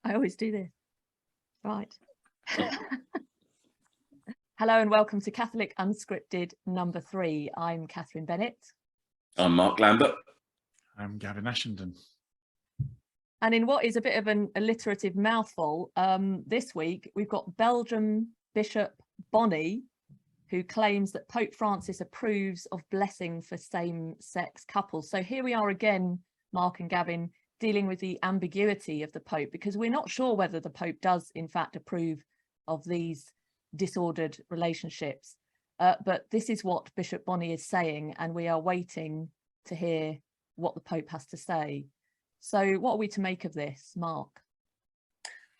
I always do this. Right. Hello and welcome to Catholic Unscripted number 3. I'm Katherine Bennett. I'm Mark Lambert. I'm Gavin Ashenden. And in what is a bit of an alliterative mouthful, this week we've got Belgium Bishop Bonny, who claims that Pope Francis approves of blessing for same-sex couples. So here we are again, Mark and Gavin, dealing with the ambiguity of the Pope, because we're not sure whether the Pope does in fact approve of these disordered relationships. But this is what Bishop Bonny is saying, and we are waiting to hear what the Pope has to say. So what are we to make of this, Mark?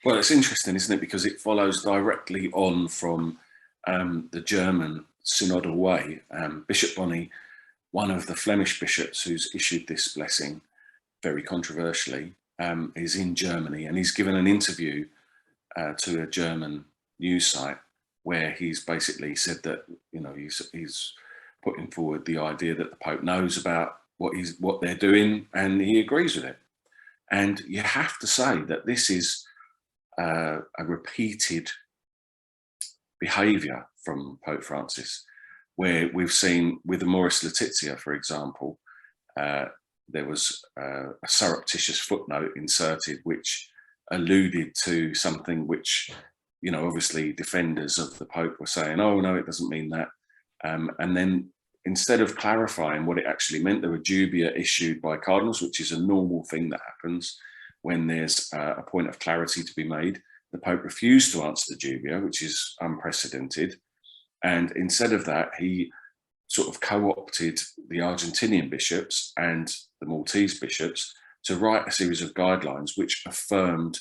Well, it's interesting, isn't it? Because it follows directly on from the German synodal way. Bishop Bonny, one of the Flemish bishops who's issued this blessing, very controversially, is in Germany, and he's given an interview to a German news site where he's basically said that, you know, he's putting forward the idea that the Pope knows about what they're doing, and he agrees with it. And you have to say that this is a repeated behaviour from Pope Francis, where we've seen with the Amoris Laetitia, for example, there was a surreptitious footnote inserted which alluded to something which, you know, obviously defenders of the Pope were saying, oh no, it doesn't mean that. And then instead of clarifying what it actually meant, there were dubia issued by cardinals, which is a normal thing that happens when there's a point of clarity to be made. The Pope refused to answer the dubia, which is unprecedented. And instead of that, he sort of co-opted the Argentinian bishops and the Maltese bishops to write a series of guidelines which affirmed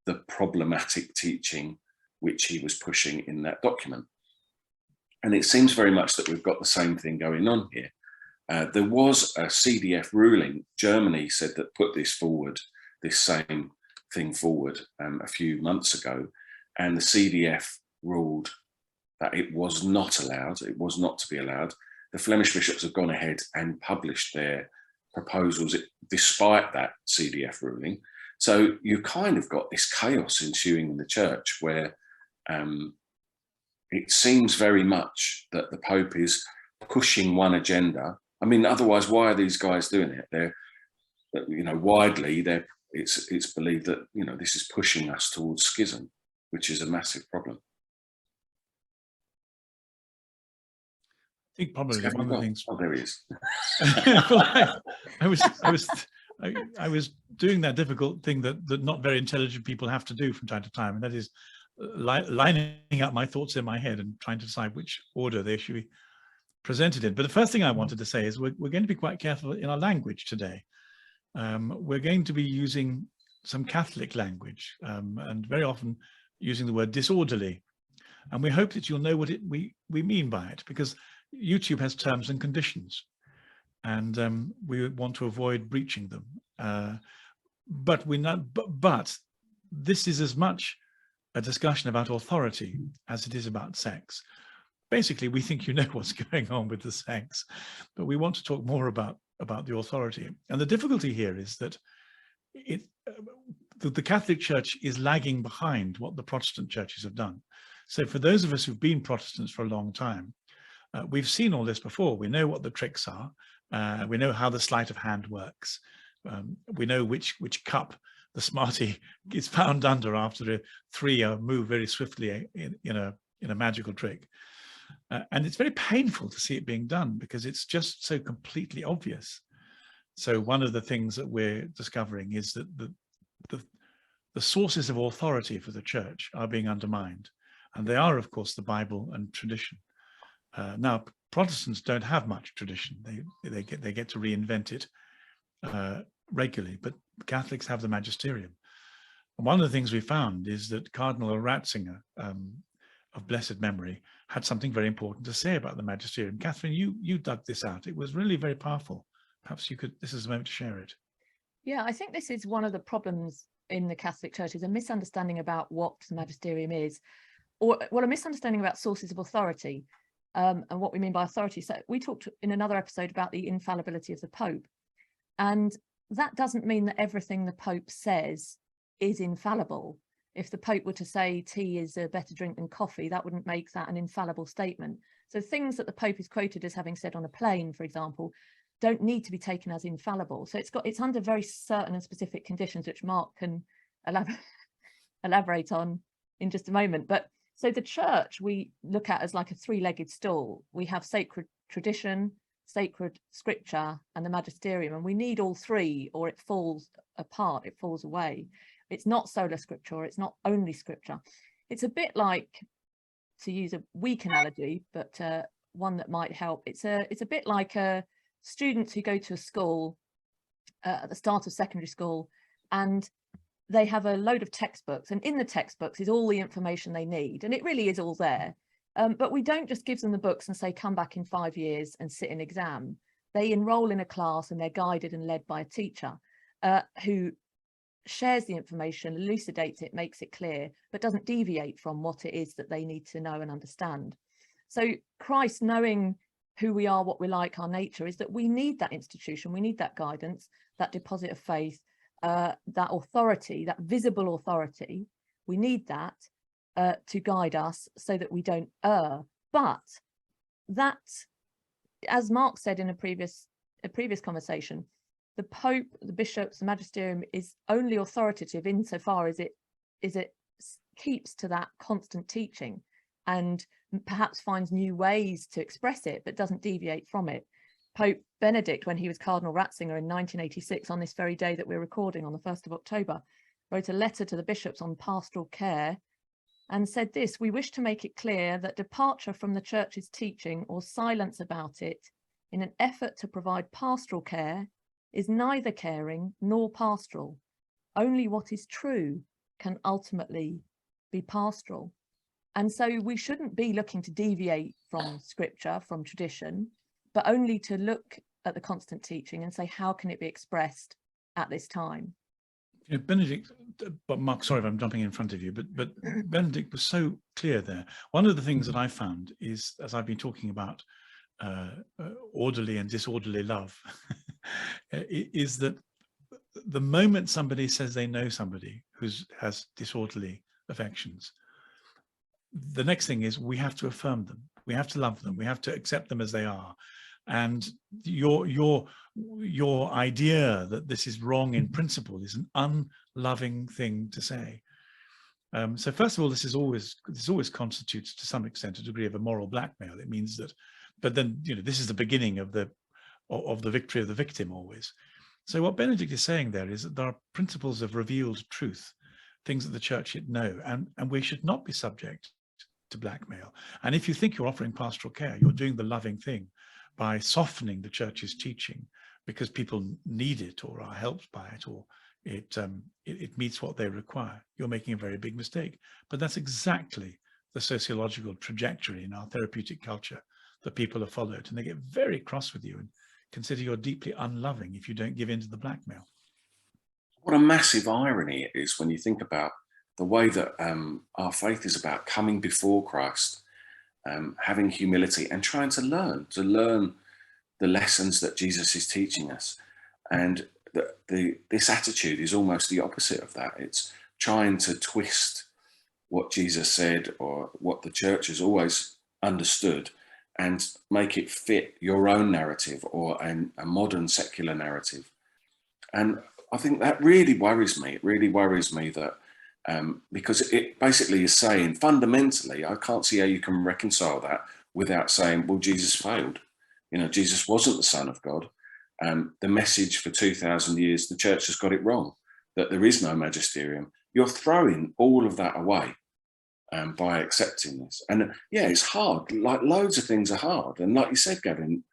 the problematic teaching which he was pushing in that document. And it seems very much that we've got the same thing going on here. There was a CDF ruling. Germany said that put this forward, this same thing forward a few months ago, and the CDF ruled that it was not allowed, it was not to be allowed. The Flemish bishops have gone ahead and published their proposals despite that CDF ruling. So you've kind of got this chaos ensuing in the church where it seems very much that the Pope is pushing one agenda. I mean, otherwise, why are these guys doing it? They're, you know, widely, it's believed that, you know, this is pushing us towards schism, which is a massive problem. I think probably one of the things. Oh, there he is. Well, I was doing that difficult thing that not very intelligent people have to do from time to time, and that is lining up my thoughts in my head and trying to decide which order they should be presented in. But the first thing I wanted to say is we're going to be quite careful in our language today. We're going to be using some Catholic language and very often using the word disorderly. And we hope that you'll know what we mean by it, because YouTube has terms and conditions, and we want to avoid breaching them. But this is as much a discussion about authority as it is about sex. Basically, we think you know what's going on with the sex, but we want to talk more about the authority. And the difficulty here is that the Catholic Church is lagging behind what the Protestant churches have done. So for those of us who've been Protestants for a long time, we've seen all this before. We know what the tricks are. We know how the sleight of hand works. We know which cup the smarty is found under after a 3 move very swiftly in a magical trick. And it's very painful to see it being done because it's just so completely obvious. So one of the things that we're discovering is that the sources of authority for the church are being undermined. And they are, of course, the Bible and tradition. Now, Protestants don't have much tradition. They get to reinvent it regularly, but Catholics have the Magisterium. And one of the things we found is that Cardinal Ratzinger, of blessed memory, had something very important to say about the Magisterium. Katherine, you dug this out. It was really very powerful. Perhaps you could, this is the moment to share it. Yeah, I think this is one of the problems in the Catholic Church, is a misunderstanding about what the Magisterium is, or a misunderstanding about sources of authority and what we mean by authority. So we talked in another episode about the infallibility of the Pope, and that doesn't mean that everything the Pope says is infallible. If the Pope were to say tea is a better drink than coffee, that wouldn't make that an infallible statement. So things that the Pope is quoted as having said on a plane, for example, don't need to be taken as infallible. So it's under very certain and specific conditions, which Mark can elaborate on in just a moment. But so the church we look at as like a three-legged stool. We have sacred tradition, sacred scripture, and the magisterium, and we need all three, or it falls apart, it falls away. It's not sola scriptura, or it's not only scripture. It's a bit like, to use a weak analogy, but one that might help, it's a bit like students who go to a school at the start of secondary school, and they have a load of textbooks, and in the textbooks is all the information they need, and it really is all there. But we don't just give them the books and say, come back in 5 years and sit an exam. They enroll in a class and they're guided and led by a teacher who shares the information, elucidates it, makes it clear, but doesn't deviate from what it is that they need to know and understand. So Christ, knowing who we are, what we're like, our nature, is that we need that institution, we need that guidance, that deposit of faith, that authority, that visible authority. We need that to guide us so that we don't err. But that, as Mark said in a previous conversation, the Pope, the bishops, the magisterium is only authoritative insofar as it keeps to that constant teaching and perhaps finds new ways to express it, but doesn't deviate from it. Pope Benedict, when he was Cardinal Ratzinger in 1986, on this very day that we're recording, on the 1st of October, wrote a letter to the bishops on pastoral care and said this: "We wish to make it clear that departure from the Church's teaching or silence about it in an effort to provide pastoral care is neither caring nor pastoral. Only what is true can ultimately be pastoral." And so we shouldn't be looking to deviate from scripture, from tradition, but only to look at the constant teaching and say, how can it be expressed at this time? You know, Benedict, but Mark, sorry if I'm jumping in front of you, but Benedict was so clear there. One of the things that I found is, as I've been talking about orderly and disorderly love, is that the moment somebody says they know somebody who has disorderly affections, the next thing is we have to affirm them, we have to love them, we have to accept them as they are. And your idea that this is wrong in principle is an unloving thing to say. So first of all, this always constitutes to some extent a degree of a moral blackmail. It means that, but then, you know, this is the beginning of the victory of the victim always. So what Benedict is saying there is that there are principles of revealed truth, things that the church should know, and we should not be subject to blackmail. And if you think you're offering pastoral care, you're doing the loving thing by softening the church's teaching because people need it or are helped by it, or it meets what they require. You're making a very big mistake. But that's exactly the sociological trajectory in our therapeutic culture that people have followed, and they get very cross with you and consider you're deeply unloving if you don't give in to the blackmail. What a massive irony it is when you think about the way that our faith is about coming before Christ, having humility and trying to learn the lessons that Jesus is teaching us. And this attitude is almost the opposite of that. It's trying to twist what Jesus said or what the church has always understood and make it fit your own narrative or a modern secular narrative. And I think that really worries me. It really worries me that because it basically is saying fundamentally, I can't see how you can reconcile that without saying, well, Jesus failed. You know, Jesus wasn't the Son of God. The message for 2,000 years, the church has got it wrong, that there is no magisterium. You're throwing all of that away by accepting this. And yeah, it's hard. Like loads of things are hard. And like you said, Gavin,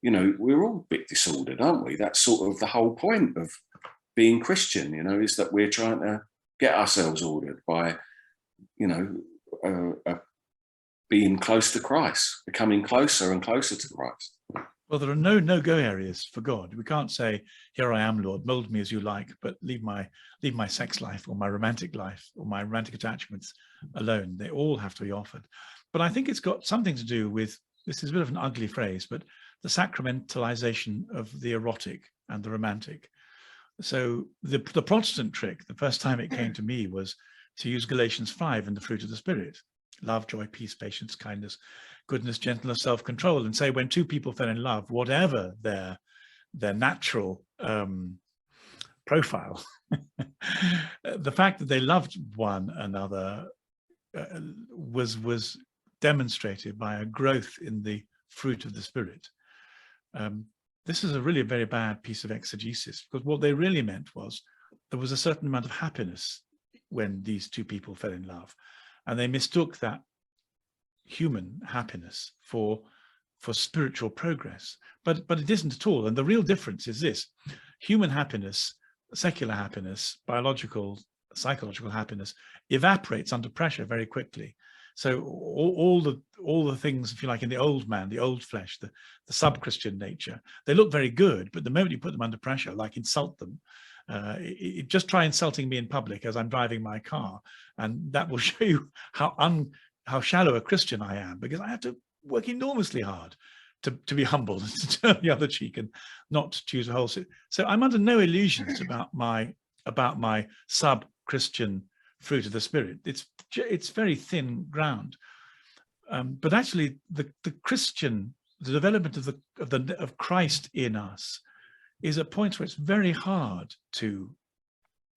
you know, we're all a bit disordered, aren't we? That's sort of the whole point of being Christian, you know, is that we're trying to get ourselves ordered by, you know, being close to Christ, becoming closer and closer to Christ. Well, there are no-go areas for God. We can't say, here I am, Lord, mold me as you like, but leave my sex life or my romantic life or my romantic attachments alone. They all have to be offered. But I think it's got something to do with, this is a bit of an ugly phrase, but the sacramentalization of the erotic and the romantic. So the Protestant trick, the first time it came to me, was to use Galatians 5 and the fruit of the Spirit: love, joy, peace, patience, kindness, goodness, gentleness, self-control, and say when two people fell in love, whatever their natural profile, the fact that they loved one another was demonstrated by a growth in the fruit of the Spirit. This is a really very bad piece of exegesis, because what they really meant was there was a certain amount of happiness when these two people fell in love, and they mistook that human happiness for spiritual progress. But it isn't at all. And the real difference is this: human happiness, secular happiness, biological, psychological happiness evaporates under pressure very quickly. So all the things, if you like, in the old man, the old flesh, the sub-Christian nature, they look very good, but the moment you put them under pressure, like insult them, just try insulting me in public as I'm driving my car, and that will show you how shallow a Christian I am, because I have to work enormously hard to be humble and to turn the other cheek and not choose a whole. So I'm under no illusions about my sub-Christian fruit of the Spirit. It's very thin ground, but actually the development of Christ in us is a point where it's very hard to.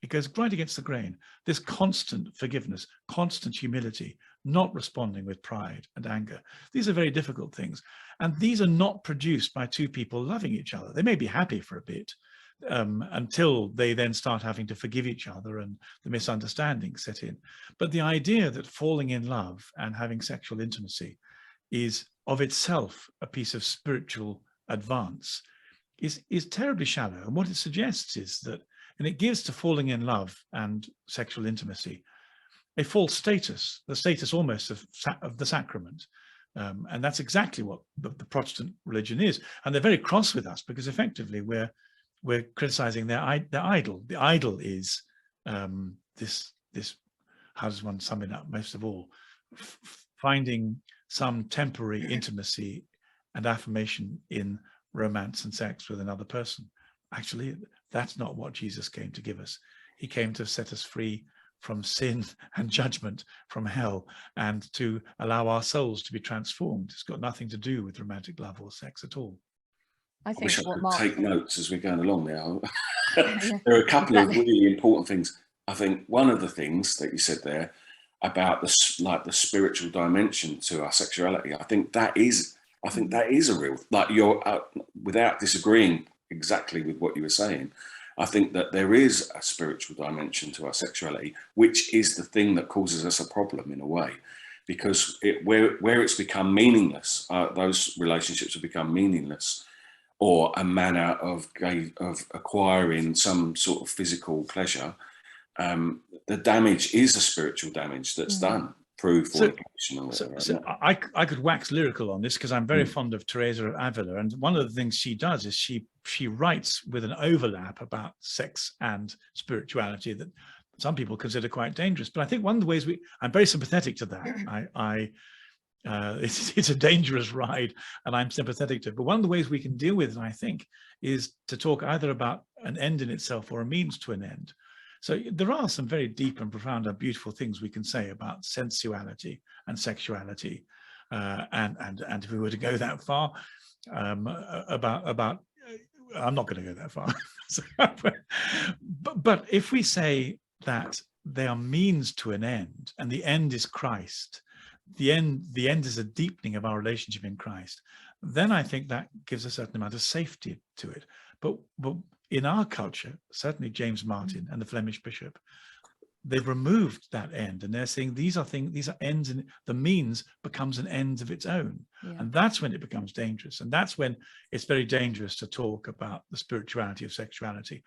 It goes right against the grain. This constant forgiveness, constant humility, not responding with pride and anger. These are very difficult things. And these are not produced by two people loving each other. They may be happy for a bit until they then start having to forgive each other and the misunderstandings set in. But the idea that falling in love and having sexual intimacy is of itself a piece of spiritual advance is terribly shallow. And what it suggests is that, and it gives to falling in love and sexual intimacy a false status, the status almost of the sacrament. And that's exactly what the Protestant religion is. And they're very cross with us because effectively we're criticizing their idol. The idol is this, how does one sum it up most of all? Finding some temporary intimacy and affirmation in romance and sex with another person. Actually, that's not what Jesus came to give us. He came to set us free from sin and judgment, from hell, and to allow our souls to be transformed. It's got nothing to do with romantic love or sex at all. I wish I could take notes as we're going along now. Yeah, There are a couple of really important things. I think one of the things that you said there about the spiritual dimension to our sexuality, I think that is a real, like, you're without disagreeing exactly with what you were saying, I think that there is a spiritual dimension to our sexuality, which is the thing that causes us a problem in a way, because where it's become meaningless, those relationships have become meaningless, or a manner of acquiring some sort of physical pleasure. The damage is a spiritual damage that's done through fornication or whatever. So I could wax lyrical on this because I'm very fond of Teresa of Avila, and one of the things she does is she writes with an overlap about sex and spirituality that some people consider quite dangerous. But I think one of the ways I'm very sympathetic to that. It's a dangerous ride, and I'm sympathetic to it. But one of the ways we can deal with it, I think, is to talk either about an end in itself or a means to an end. So there are some very deep and profound and beautiful things we can say about sensuality and sexuality, and if we were to go that far, about I'm not going to go that far. but if we say that they are means to an end, and the end is Christ, the end is a deepening of our relationship in Christ, then I think that gives a certain amount of safety to it. But in our culture, certainly James Martin and the Flemish bishop, they've removed that end, and they're saying these are ends, and the means becomes an end of its own. Yeah. And that's when it becomes dangerous. And that's when it's very dangerous to talk about the spirituality of sexuality,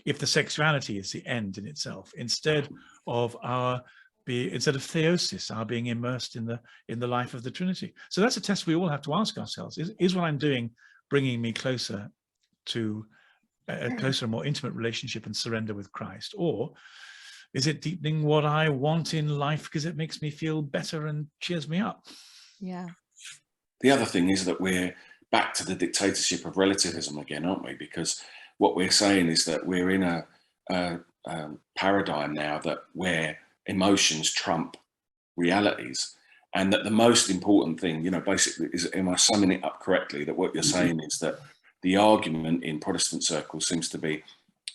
if the sexuality is the end in itself, instead of theosis, our being immersed in the life of the Trinity. So that's a test we all have to ask ourselves: is what I'm doing bringing me closer to a closer, more intimate relationship and surrender with Christ, or is it deepening what I want in life because it makes me feel better and cheers me up? Yeah. The other thing is that we're back to the dictatorship of relativism again, aren't we? Because what we're saying is that we're in a paradigm now that where emotions trump realities, and that the most important thing, you know, basically is, am I summing it up correctly, that what you're saying is that the argument in Protestant circles seems to be,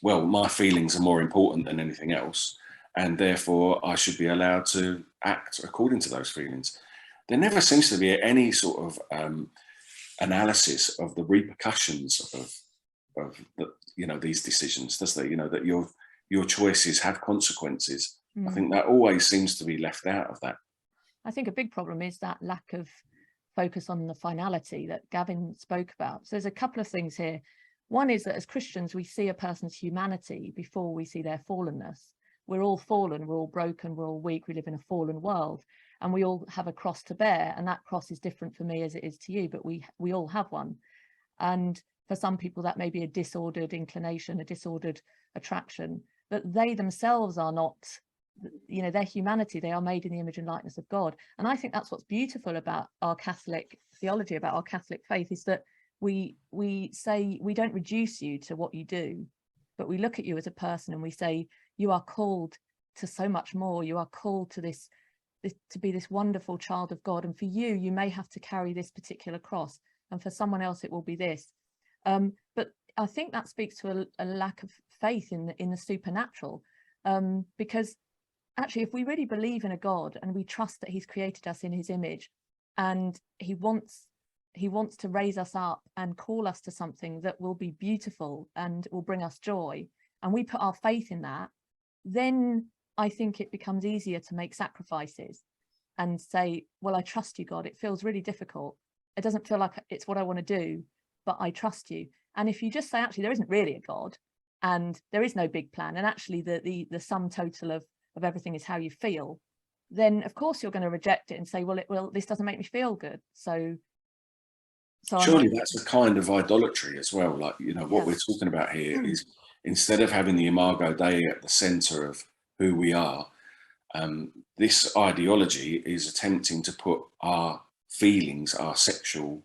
well, my feelings are more important than anything else, and therefore I should be allowed to act according to those feelings. There never seems to be any sort of analysis of the repercussions of the, you know, these decisions, does there? You know, that your choices have consequences. I think that always seems to be left out of that. I think a big problem is that lack of focus on the finality that Gavin spoke about. So there's a couple of things here. One is that as Christians, we see a person's humanity before we see their fallenness. We're all fallen, we're all broken, we're all weak, we live in a fallen world, and we all have a cross to bear, and that cross is different for me as it is to you, but we all have one. And for some people that may be a disordered inclination, a disordered attraction, but they themselves are not, you know, their humanity, they are made in the image and likeness of God. And I think that's what's beautiful about our Catholic theology, about our Catholic faith, is that we say we don't reduce you to what you do, but we look at you as a person and we say you are called to so much more. You are called to this to be this wonderful child of God, and for you may have to carry this particular cross, and for someone else it will be this. But I think that speaks to a lack of faith in the supernatural, because actually, if we really believe in a God and we trust that he's created us in his image, and he wants to raise us up and call us to something that will be beautiful and will bring us joy, and we put our faith in that, then I think it becomes easier to make sacrifices and say, well, I trust you, God. It feels really difficult. It doesn't feel like it's what I want to do, but I trust you. And if you just say, actually, there isn't really a God and there is no big plan, and actually the sum total of everything is how you feel, then of course you're going to reject it and say, well, this doesn't make me feel good. So surely that's a kind of idolatry as well. Like, you know, what we're talking about here is, instead of having the Imago Dei at the center of who we are, this ideology is attempting to put our feelings, our sexual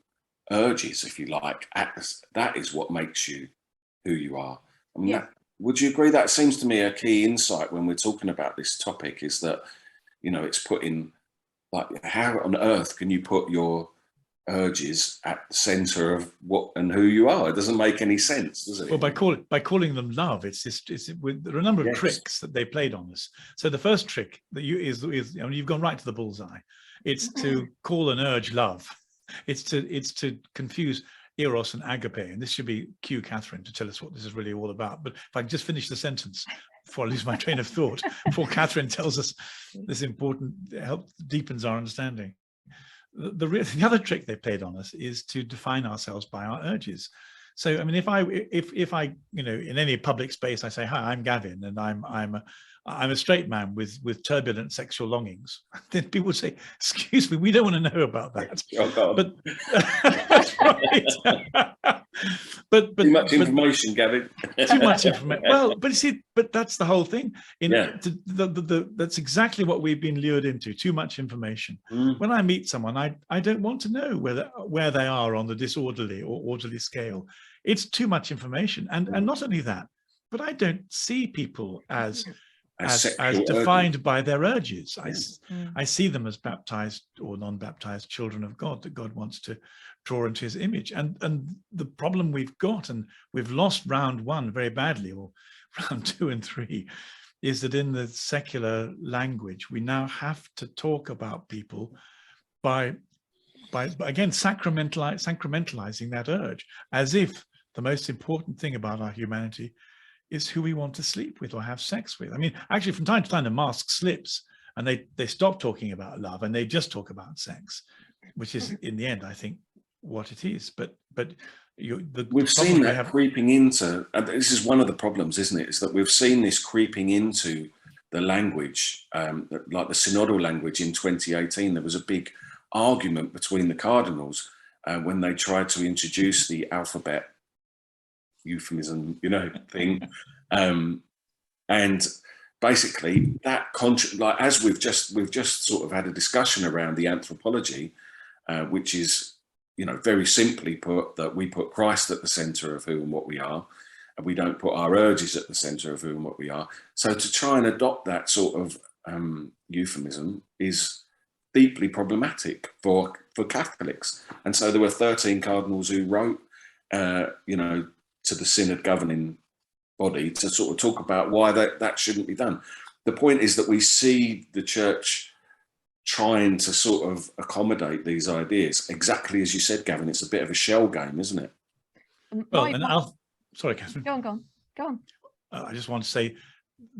urges, if you like, that is what makes you who you are. I mean, would you agree? That seems to me a key insight when we're talking about this topic, is that, you know, it's putting, like, how on earth can you put your urges at the center of what and who you are? It doesn't make any sense, does it? Well, by calling them love, there are a number of tricks that they played on us. So the first trick that is, I mean, you've gone right to the bullseye. It's to call an urge love. It's to confuse eros and agape, and this should be cue Katherine to tell us what this is really all about. But if I can just finish the sentence before I lose my train of thought, before Katherine tells us this important, deepens our understanding. The other trick they played on us is to define ourselves by our urges. So, I mean, if I, you know, in any public space, I say, hi, I'm Gavin, and I'm a straight man with turbulent sexual longings, then people would say, excuse me, we don't want to know about that. Oh, God. But that's right. but too much information, Gavin. Too much information. Well, but you see, but that's the whole thing. That's exactly what we've been lured into. Too much information. When I meet someone, I don't want to know where they are on the disorderly or orderly scale. It's too much information, and not only that, but I don't see people as defined by their urges. I see them as baptized or non-baptized children of God that God wants to draw into his image. And the problem we've got, and we've lost round one very badly, or round 2 and 3, is that in the secular language, we now have to talk about people by again, sacramentalizing that urge, as if the most important thing about our humanity is who we want to sleep with or have sex with. I mean, actually, from time to time, the mask slips and they stop talking about love and they just talk about sex, which is, in the end, I think, what it is. But we've seen that creeping into, and this is one of the problems, isn't it? Is that we've seen this creeping into the language, like the synodal language in 2018. There was a big argument between the cardinals when they tried to introduce the alphabet euphemism, you know, thing, and basically that like, as we've just sort of had a discussion around the anthropology, which is, you know, very simply put, that we put Christ at the center of who and what we are, we don't put our urges at the centre of who and what we are. So to try and adopt that sort of euphemism is deeply problematic for Catholics. And so there were 13 cardinals who wrote, you know, to the synod governing body to sort of talk about why that shouldn't be done. The point is that we see the church trying to sort of accommodate these ideas. Exactly as you said, Gavin, it's a bit of a shell game, isn't it? Well, sorry, Katherine. Go on. I just want to say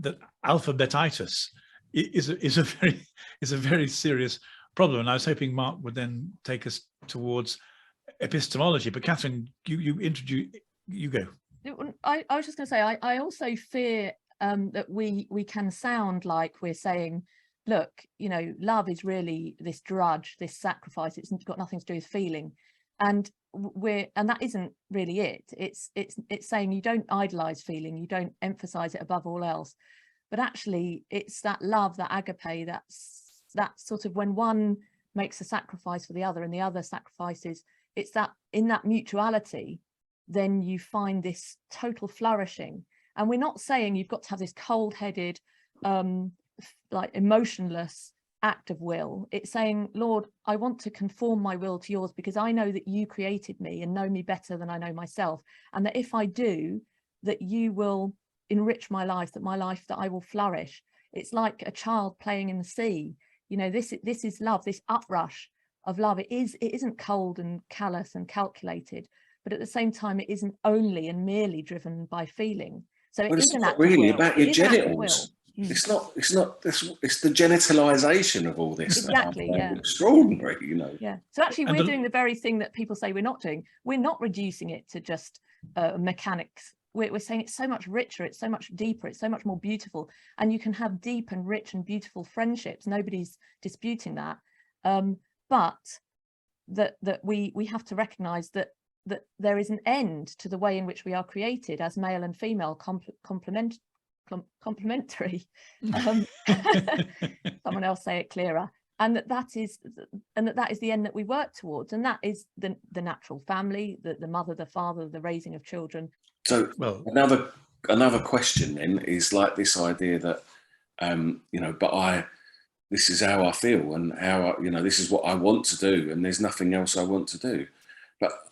that alphabetitis is a very serious problem, and I was hoping Mark would then take us towards epistemology. But Katherine, you go. I was just going to say, I also fear that we can sound like we're saying, look, you know, love is really this drudge, this sacrifice. It's got nothing to do with feeling, and that isn't really it. It's saying you don't idolize feeling, you don't emphasize it above all else, but actually it's that love, that agape, that sort of when one makes a sacrifice for the other and the other sacrifices, it's that in that mutuality, then you find this total flourishing. And we're not saying you've got to have this cold-headed, like emotionless act of will. It's saying, Lord, I want to conform my will to yours because I know that you created me and know me better than I know myself. And that if I do, that you will enrich my life, that I will flourish. It's like a child playing in the sea. You know, this is love, this uprush of love. It isn't cold and callous and calculated, but at the same time, it isn't only and merely driven by feeling. So it's not really about your genitals. It's not. It's the genitalization of all this. Exactly. Yeah. Extraordinary, you know. Yeah. So actually, we're doing the very thing that people say we're not doing. We're not reducing it to just mechanics. We're saying it's so much richer. It's so much deeper. It's so much more beautiful. And you can have deep and rich and beautiful friendships. Nobody's disputing that. But that we have to recognise that there is an end to the way in which we are created as male and female complementary. Someone else say it clearer. And that is the end that we work towards, and that is the natural family, the mother, the father, the raising of children. So another question then is like this idea that you know, this is how I feel and how you know, this is what I want to do, and there's nothing else I want to do.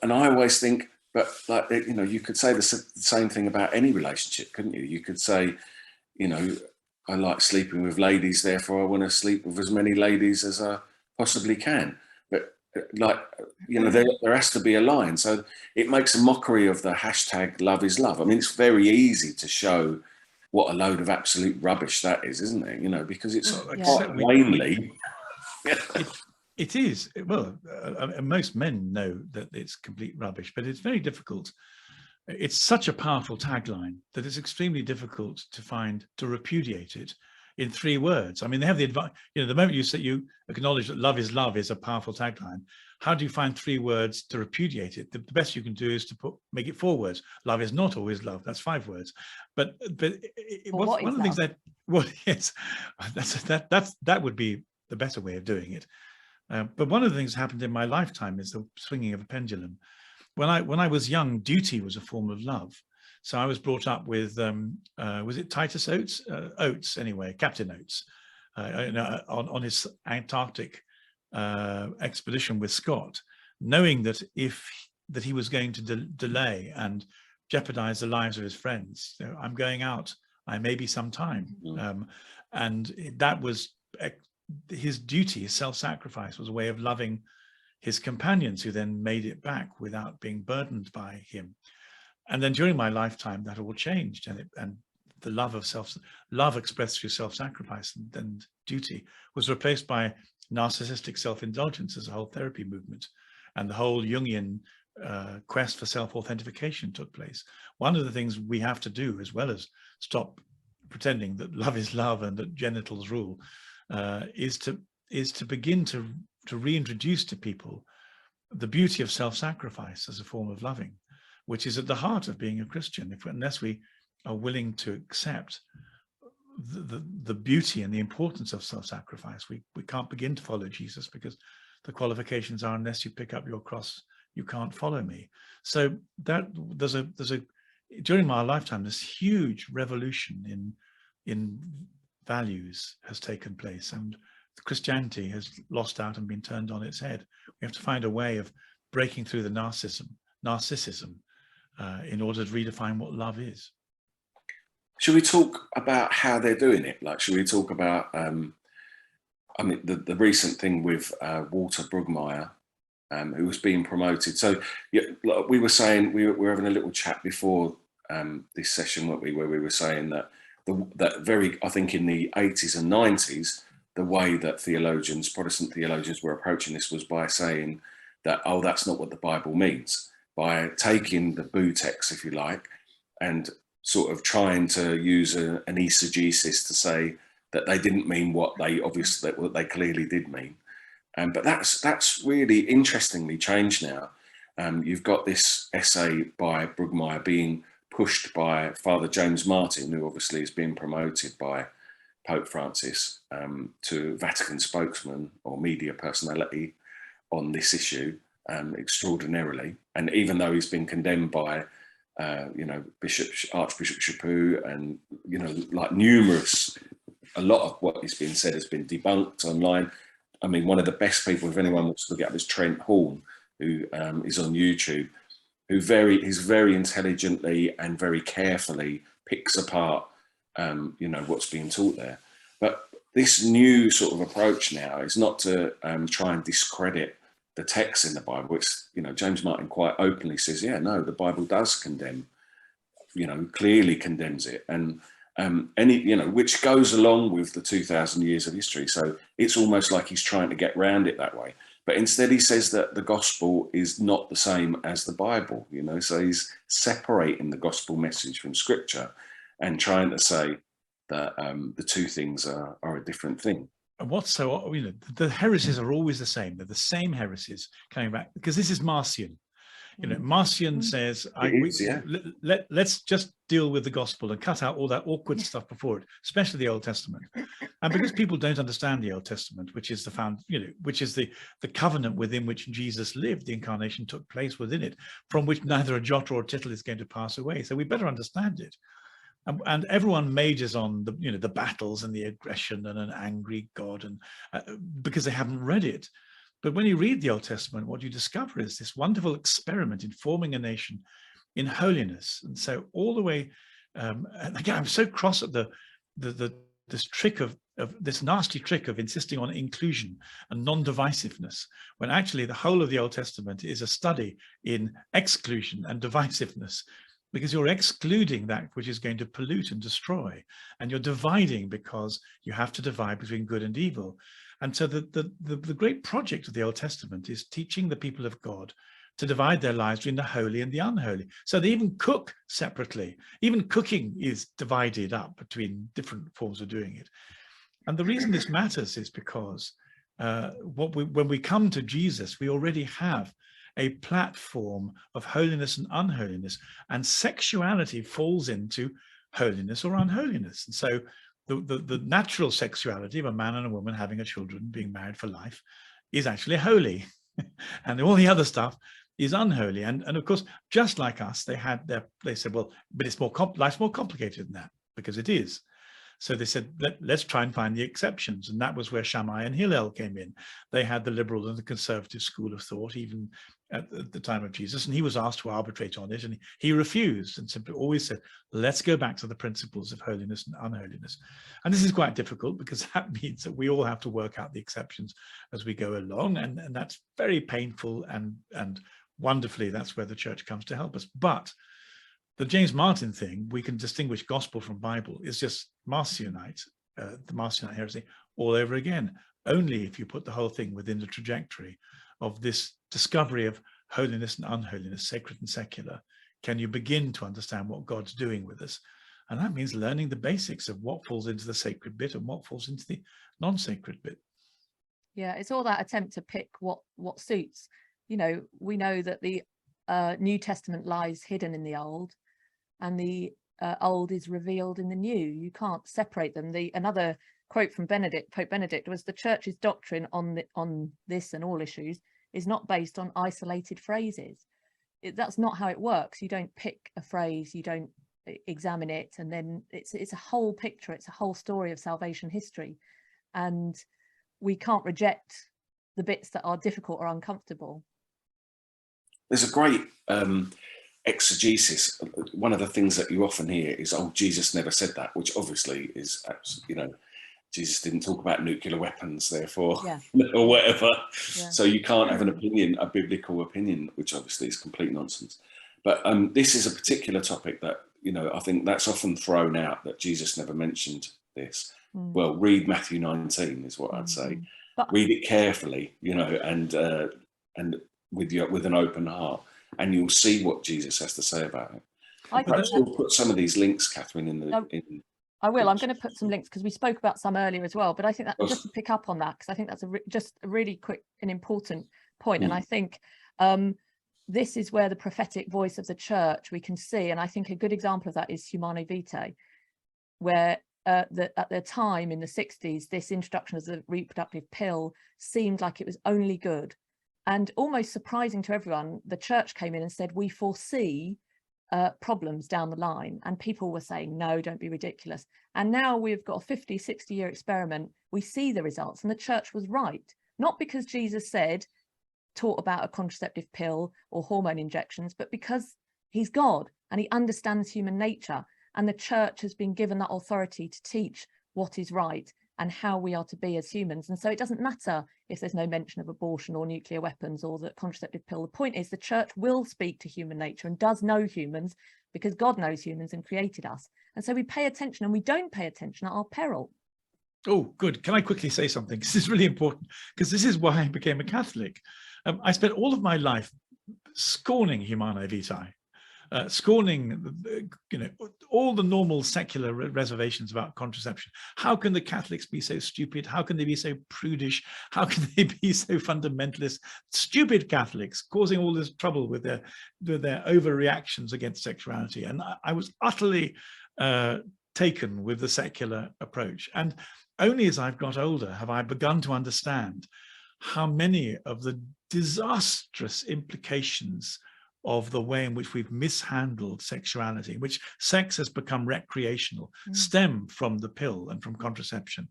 And I always think, but like, you know, you could say the same thing about any relationship, couldn't you? You could say, you know, I like sleeping with ladies, therefore I want to sleep with as many ladies as I possibly can. But like, you know, there has to be a line. So it makes a mockery of the hashtag love is love. I mean, it's very easy to show what a load of absolute rubbish that is, isn't it? You know, because it's quite plainly. It is. Well, most men know that it's complete rubbish, but it's very difficult. It's such a powerful tagline that it's extremely difficult to repudiate it in 3 words. I mean, they have the advice, you know, the moment you acknowledge that love is a powerful tagline, how do you find 3 words to repudiate it? The best you can do is to make it 4 words. Love is not always love. That's 5 words. But one of the things that would be the better way of doing it. But one of the things that happened in my lifetime is the swinging of a pendulum. When I was young, duty was a form of love. So I was brought up with, was it Titus Oates? Oates, anyway, Captain Oates, on his Antarctic expedition with Scott, knowing that that he was going to delay and jeopardize the lives of his friends. So I'm going out, I may be some time. And that was his duty, his self-sacrifice was a way of loving his companions, who then made it back without being burdened by him. And then during my lifetime, that all changed, and the love expressed through self-sacrifice and duty was replaced by narcissistic self-indulgence as a whole therapy movement, and the whole Jungian quest for self-authentication took place. One of the things we have to do, as well as stop pretending that love is love and that genitals rule, is to begin to reintroduce to people the beauty of self-sacrifice as a form of loving, which is at the heart of being a Christian. Unless we are willing to accept the beauty and the importance of self-sacrifice, we can't begin to follow Jesus, because the qualifications are, unless you pick up your cross, you can't follow me. So that there's a during my lifetime, this huge revolution in values has taken place, and Christianity has lost out and been turned on its head. We have to find a way of breaking through the narcissism in order to redefine what love is. Should we talk about how they're doing it? Like, should we talk about, I mean, the recent thing with Walter Brugmeyer, who was being promoted. So yeah, like we were saying, we were having a little chat before this session, weren't we, where we were saying that I think in the 80s and 90s, the way that theologians, Protestant theologians, were approaching this was by saying that, oh, that's not what the Bible means, by taking the boo text, if you like, and sort of trying to use an eisegesis to say that they didn't mean what they clearly did mean. But that's really interestingly changed now. You've got this essay by Brugmeyer being pushed by Father James Martin, who obviously is being promoted by Pope Francis to Vatican spokesman or media personality on this issue extraordinarily. And even though he's been condemned by Archbishop Chaput and, like a lot of what has been said has been debunked online. I mean, one of the best people, if anyone wants to look at it, is Trent Horn, who is on YouTube, who very intelligently and very carefully picks apart, what's being taught there. But this new sort of approach now is not to try and discredit the text in the Bible. It's, James Martin quite openly says, yeah, no, the Bible does condemn, clearly condemns it. And which goes along with the 2,000 years of history. So it's almost like he's trying to get around it that way. But instead he says that the gospel is not the same as the Bible, so he's separating the gospel message from scripture and trying to say that the two things are a different thing. And what's so, the heresies are always the same. They're the same heresies coming back, because this is Marcion. Marcion says, let's just deal with the gospel and cut out all that awkward stuff before it, especially the Old Testament. And because people don't understand the Old Testament, which is the covenant within which Jesus lived, the incarnation took place within it, from which neither a jot or a tittle is going to pass away. So we better understand it. And everyone majors on the battles and the aggression and an angry God, and because they haven't read it. But when you read the Old Testament, what you discover is this wonderful experiment in forming a nation in holiness. And so all the way, and again, I'm so cross at this trick of this nasty trick of insisting on inclusion and non-divisiveness, when actually the whole of the Old Testament is a study in exclusion and divisiveness, because you're excluding that which is going to pollute and destroy, and you're dividing because you have to divide between good and evil. And so the great project of the Old Testament is teaching the people of God to divide their lives between the holy and the unholy. So they even cook separately. Even cooking is divided up between different forms of doing it. And the reason this matters is because when we come to Jesus, we already have a platform of holiness and unholiness, and sexuality falls into holiness or unholiness. And so the natural sexuality of a man and a woman having a children, being married for life, is actually holy. And all the other stuff is unholy. And of course, just like us, they said, well, but life's more complicated than that, because it is. So they said, let's try and find the exceptions. And that was where Shammai and Hillel came in. They had the liberal and the conservative school of thought, even at the time of Jesus. And he was asked to arbitrate on it, and he refused and simply always said, let's go back to the principles of holiness and unholiness. And this is quite difficult, because that means that we all have to work out the exceptions as we go along. And that's very painful, and wonderfully, that's where the church comes to help us. But the James Martin thing, we can distinguish gospel from Bible, is just Marcionite, the Marcionite heresy, all over again. Only if you put the whole thing within the trajectory of this discovery of holiness and unholiness, sacred and secular, can you begin to understand what God's doing with us. And that means learning the basics of what falls into the sacred bit and what falls into the non-sacred bit. Yeah, it's all that attempt to pick what suits. We know that the New Testament lies hidden in the Old, and the Old is revealed in the New. You can't separate them. Another quote from Pope Benedict was, the Church's doctrine on this and all issues is not based on isolated phrases. that's not how it works. You don't pick a phrase, you don't examine it, and then it's a whole picture, it's a whole story of salvation history, and we can't reject the bits that are difficult or uncomfortable. There's a great exegesis. One of the things that you often hear is, oh, Jesus never said that, which obviously is, you know, Jesus didn't talk about nuclear weapons, therefore, Yeah. or whatever. Yeah. So you can't have an opinion, a biblical opinion, which obviously is complete nonsense. But this is a particular topic that, you know, I think that's often thrown out, that Jesus never mentioned this. Well, read Matthew 19 is what I'd say. But read it carefully, you know, and with an open heart, and you'll see what Jesus has to say about it. Perhaps we'll put some of these links, Catherine, in the. I will. I'm going to put some links because we spoke about some earlier as well. But I think that just to pick up on that, because I think that's just a really quick and important point. And I think this is where the prophetic voice of the church we can see. And I think a good example of that is Humanae Vitae, where at the time in the 60s, this introduction of the reproductive pill seemed like it was only good. And almost surprising to everyone, the church came in and said, we foresee problems down the line, and people were saying, no, don't be ridiculous. And now we've got a 50-60 year experiment. We see the results, and the church was right, not because Jesus taught about a contraceptive pill or hormone injections, but because he's God and he understands human nature, and the church has been given that authority to teach what is right and how we are to be as humans. And so it doesn't matter if there's no mention of abortion or nuclear weapons or the contraceptive pill. The point is the church will speak to human nature and does know humans, because God knows humans and created us. And so we pay attention, and we don't pay attention at our peril. Oh, good. Can I quickly say something? This is really important, because this is why I became a Catholic. I spent all of my life scorning Humanae Vitae, scorning, you know, all the normal secular reservations about contraception. How can the Catholics be so stupid? How can they be so prudish? How can they be so fundamentalist? Stupid Catholics causing all this trouble with their overreactions against sexuality. And I was utterly taken with the secular approach. And only as I've got older have I begun to understand how many of the disastrous implications of the way in which we've mishandled sexuality, in which sex has become recreational, stem from the pill and from contraception.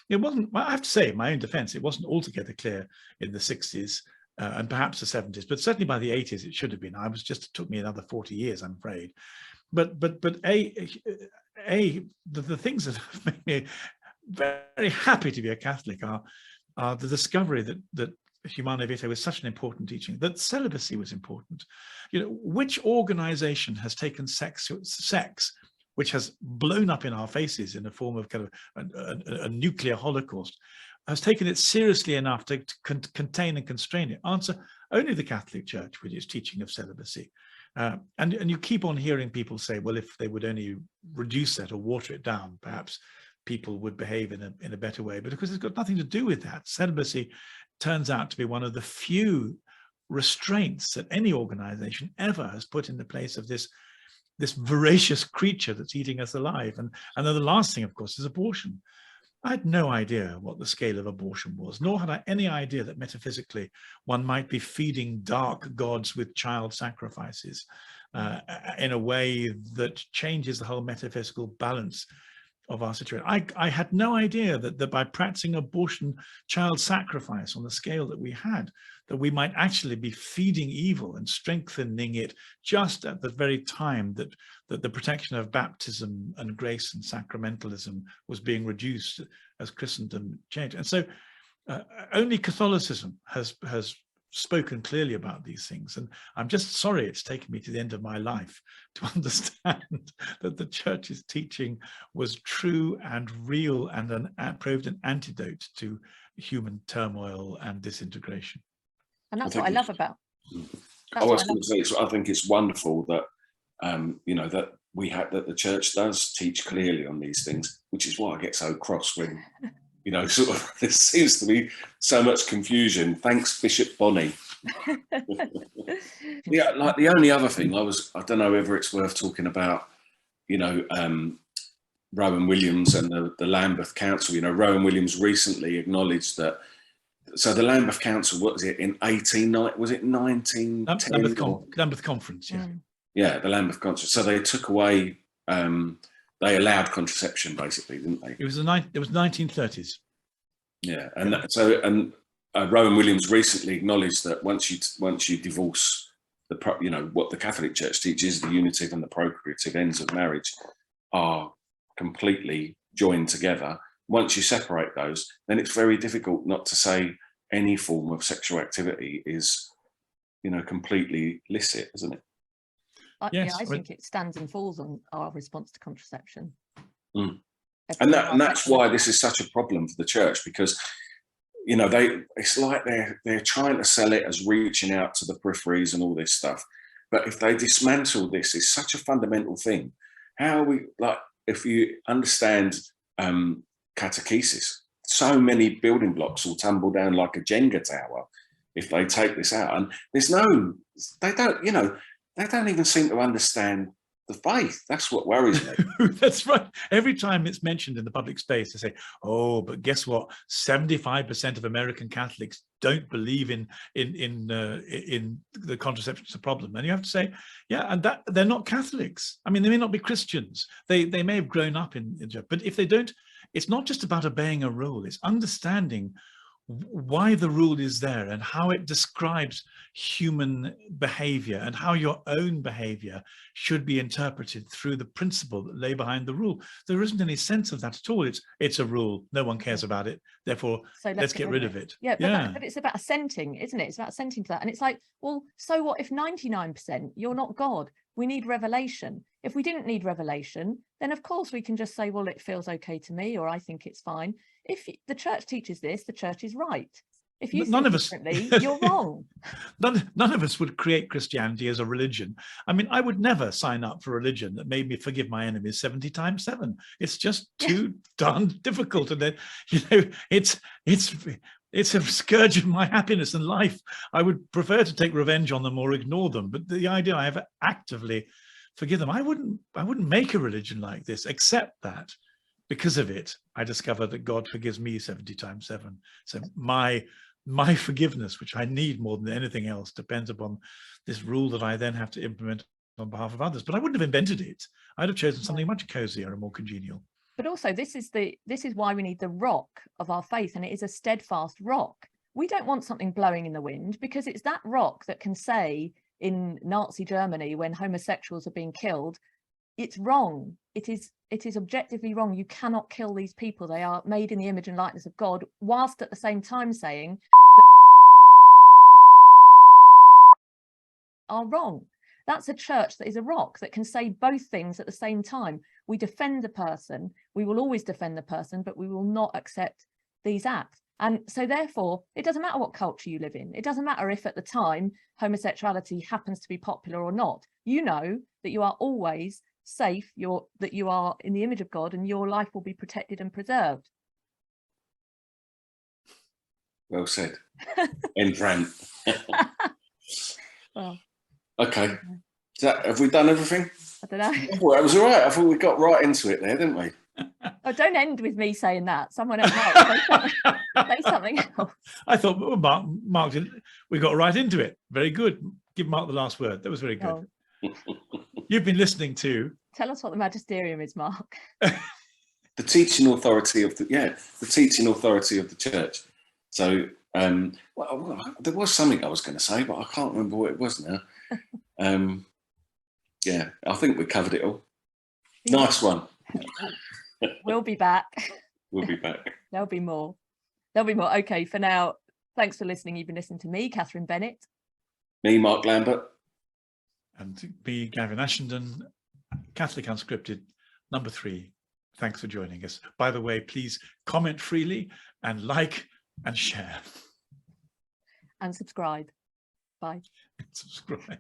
It wasn't, I have to say, in my own defense, it wasn't altogether clear in the 60s and perhaps the 70s, but certainly by the 80s it should have been. It took me another 40 years, I'm afraid. But the things that have made me very happy to be a Catholic are the discovery that Humanae Vitae was such an important teaching, that celibacy was important. You know, which organization has taken sex, which has blown up in our faces in the form of kind of a nuclear holocaust, has taken it seriously enough to contain and constrain it? Answer: only the Catholic Church with its teaching of celibacy. And you keep on hearing people say, well, if they would only reduce that or water it down, perhaps people would behave in a better way. But of course, it's got nothing to do with that. Celibacy turns out to be one of the few restraints that any organization ever has put in the place of this voracious creature that's eating us alive. And then the last thing, of course, is abortion. I had no idea what the scale of abortion was, nor had I any idea that metaphysically one might be feeding dark gods with child sacrifices in a way that changes the whole metaphysical balance of our situation. I had no idea that by practicing abortion, child sacrifice on the scale that we had, that we might actually be feeding evil and strengthening it just at the very time that the protection of baptism and grace and sacramentalism was being reduced as Christendom changed. And so only Catholicism has spoken clearly about these things. And I'm just sorry it's taken me to the end of my life to understand that the church's teaching was true and real and proved an antidote to human turmoil and disintegration. And that's what I love about. I was going to say, I think it's wonderful that you know, that the church does teach clearly on these things, which is why I get so cross when you know, sort of, there seems to be so much confusion. Thanks, Bishop Bonnie. Yeah, like the only other thing I don't know whether it's worth talking about, you know, Rowan Williams and the Lambeth Council. You know, Rowan Williams recently acknowledged that so the Lambeth Council, what was it, in 1890, was it 1910? Lambeth Conference, yeah. Yeah, the Lambeth Conference. So they took away, they allowed contraception, basically, didn't they? It was 1930s. Yeah, and Rowan Williams recently acknowledged that once you divorce what the Catholic Church teaches, the unitive and the procreative ends of marriage are completely joined together. Once you separate those, then it's very difficult not to say any form of sexual activity is, completely illicit, isn't it? Yes, I think it stands and falls on our response to contraception. And that's why this is such a problem for the church, because it's like they're trying to sell it as reaching out to the peripheries and all this stuff. But if they dismantle this, it's such a fundamental thing. How are we, if you understand catechesis, so many building blocks will tumble down like a Jenga tower if they take this out. And they don't even seem to understand the faith. That's what worries me. That's right. Every time it's mentioned in the public space, they say, "Oh, but guess what? 75% of American Catholics don't believe in the contraception is a problem." And you have to say, yeah, and that they're not Catholics. I mean, they may not be Christians. They may have grown up in, but if they don't, it's not just about obeying a rule. It's understanding why the rule is there and how it describes human behavior and how your own behavior should be interpreted through the principle that lay behind the rule. There isn't any sense of that at all. It's a rule. No one cares about it. Therefore, so let's get rid of it. Yeah, but it's about assenting, isn't it? It's about assenting to that. And it's like, well, so what if 99% you're not God? We need revelation. If we didn't need revelation, then of course we can just say, well, it feels okay to me, or I think it's fine. If the church teaches this, the church is right. If you think differently, you're wrong. None of us would create Christianity as a religion. I mean, I would never sign up for a religion that made me forgive my enemies 70 times 7. It's just too darn difficult. And then, it's a scourge of my happiness and life. I would prefer to take revenge on them or ignore them. But the idea I have actively forgive them, I wouldn't make a religion like this, except that because of it, I discovered that God forgives me 70 times 7. So my forgiveness, which I need more than anything else, depends upon this rule that I then have to implement on behalf of others. But I wouldn't have invented it. I'd have chosen something much cozier and more congenial. But also, this is why we need the rock of our faith, and it is a steadfast rock. We don't want something blowing in the wind, because it's that rock that can say in Nazi Germany, when homosexuals are being killed, it's wrong. It is objectively wrong. You cannot kill these people. They are made in the image and likeness of God, whilst at the same time saying are wrong. That's a church that is a rock that can say both things at the same time. We defend the person. We will always defend the person, but we will not accept these acts. And so therefore, it doesn't matter what culture you live in. It doesn't matter if at the time homosexuality happens to be popular or not. You know that you are always safe, that you are in the image of God, and your life will be protected and preserved. Well said. End rant. Well, okay. Have we done everything? I don't know. Well, that was all right. I thought we got right into it there, didn't we? Oh, don't end with me saying that. Someone else might say something else. I thought, well, Mark did. We got right into it. Very good. Give Mark the last word. That was very good. Oh. You've been listening to. Tell us what the Magisterium is, Mark. The teaching authority of the teaching authority of the church. So, well, there was something I was going to say, but I can't remember what it was now. Yeah, I think we covered it all. Nice one. We'll be back. We'll be back. There'll be more. Okay, for now, thanks for listening. You've been listening to me, Katherine Bennett. Me, Mark Lambert. And me, Gavin Ashenden, Catholic Unscripted, number 3. Thanks for joining us. By the way, please comment freely and like and share. And subscribe. Bye. Subscribe.